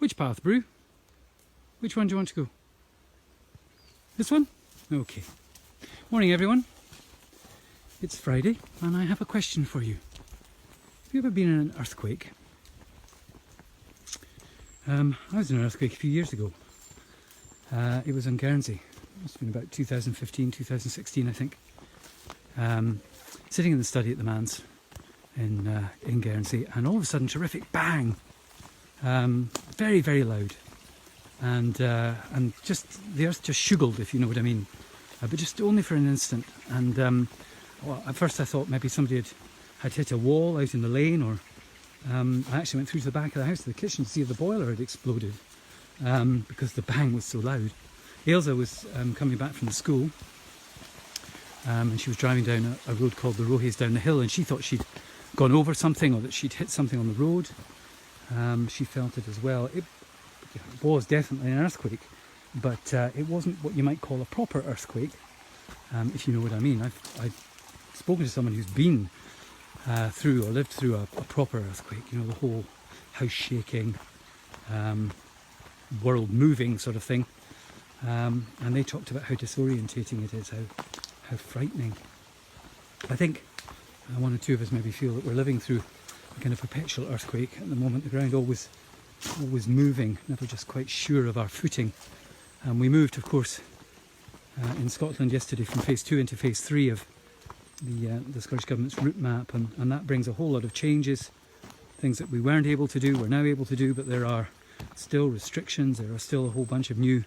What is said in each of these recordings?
Which path, Brew? Which one do you want to go? This one? Okay. Morning, everyone. It's Friday, and I have a question for you. Have you ever been in an earthquake? I was in an earthquake a few years ago. It was in Guernsey. It must have been about 2015, 2016, I think. Sitting in the study at the Manse in Guernsey, and all of a sudden, terrific bang! Very, very loud, and just the earth just shuggled, if you know what I mean, but just only for an instant. And well, at first I thought maybe somebody had hit a wall out in the lane, or I actually went through to the back of the house, to the kitchen, to see if the boiler had exploded, because the bang was so loud. Ailsa was coming back from the school, and she was driving down a road called the Rohays down the hill, and she thought she'd gone over something, or that she'd hit something on the road. She felt it as well. It was definitely an earthquake, but it wasn't what you might call a proper earthquake, if you know what I mean. I've spoken to someone who's been through or lived through a proper earthquake, you know, the whole house shaking, world moving sort of thing, and they talked about how disorientating it is, how frightening. I think one or two of us maybe feel that we're living through a kind of perpetual earthquake at the moment. The ground always moving, never just quite sure of our footing. And we moved, of course, in Scotland yesterday from phase 2 into phase 3 of the Scottish Government's route map, and that brings a whole lot of changes. Things that we weren't able to do, we're now able to do, but there are still restrictions, there are still a whole bunch of new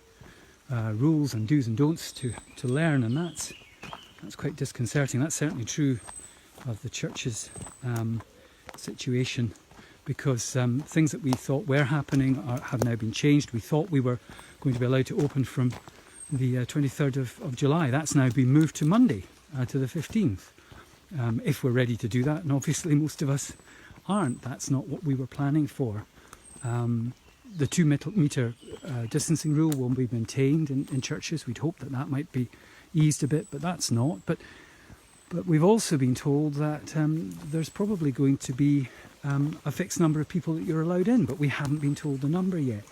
rules and do's and don'ts to learn, and that's quite disconcerting. That's certainly true of the church's situation, because things that we thought were happening have now been changed. We thought we were going to be allowed to open from the 23rd of July. That's now been moved to Monday, to the 15th, if we're ready to do that, and obviously most of us aren't. That's not what we were planning for. The 2 metre distancing rule will be maintained in churches. We'd hope that might be eased a bit, but that's not. But we've also been told that there's probably going to be a fixed number of people that you're allowed in, but we haven't been told the number yet.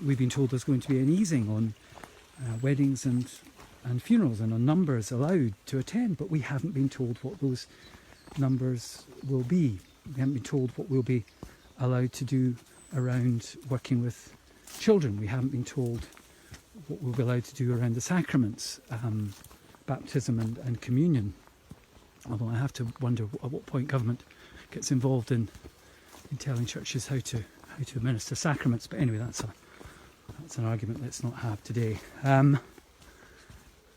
We've been told there's going to be an easing on weddings and funerals and on numbers allowed to attend, but we haven't been told what those numbers will be. We haven't been told what we'll be allowed to do around working with children. We haven't been told what we'll be allowed to do around the sacraments, baptism and communion. Although I have to wonder at what point government gets involved in telling churches how to administer sacraments. But anyway, that's an argument let's not have today.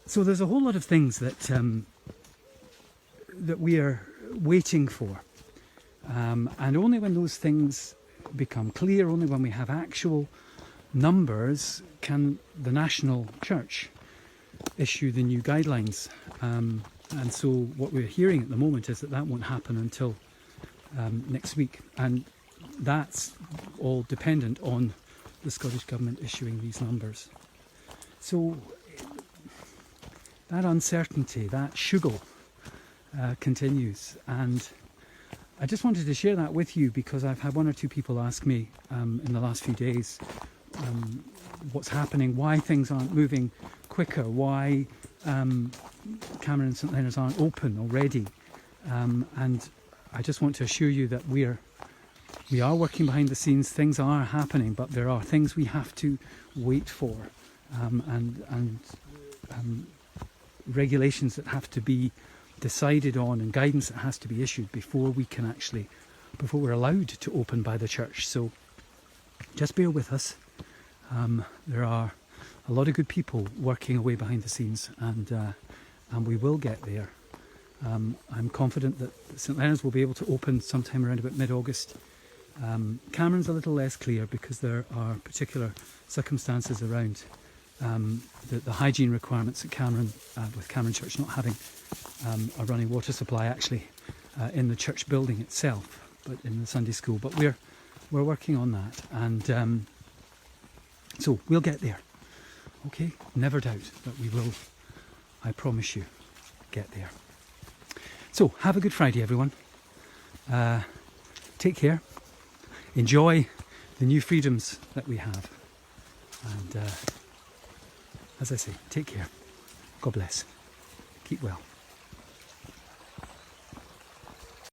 So there's a whole lot of things that we are waiting for, and only when those things become clear, only when we have actual numbers, can the national church issue the new guidelines. And so what we're hearing at the moment is that won't happen until next week, and that's all dependent on the Scottish Government issuing these numbers. So that uncertainty, that shuggle continues, and I just wanted to share that with you because I've had one or two people ask me in the last few days what's happening, why things aren't moving quicker, why Cameron and St Leonard's aren't open already, and I just want to assure you that we are working behind the scenes. Things are happening, but there are things we have to wait for, and regulations that have to be decided on and guidance that has to be issued before we're allowed to open by the church. So just bear with us. There are a lot of good people working away behind the scenes, and we will get there. I'm confident that St Leonard's will be able to open sometime around about mid-August. Cameron's a little less clear because there are particular circumstances around the hygiene requirements at Cameron, with Cameron Church not having a running water supply actually in the church building itself, but in the Sunday school. But we're working on that, and so we'll get there. Okay, never doubt that we will, I promise you, get there. So have a good Friday, everyone. Take care. Enjoy the new freedoms that we have. And as I say, take care. God bless. Keep well.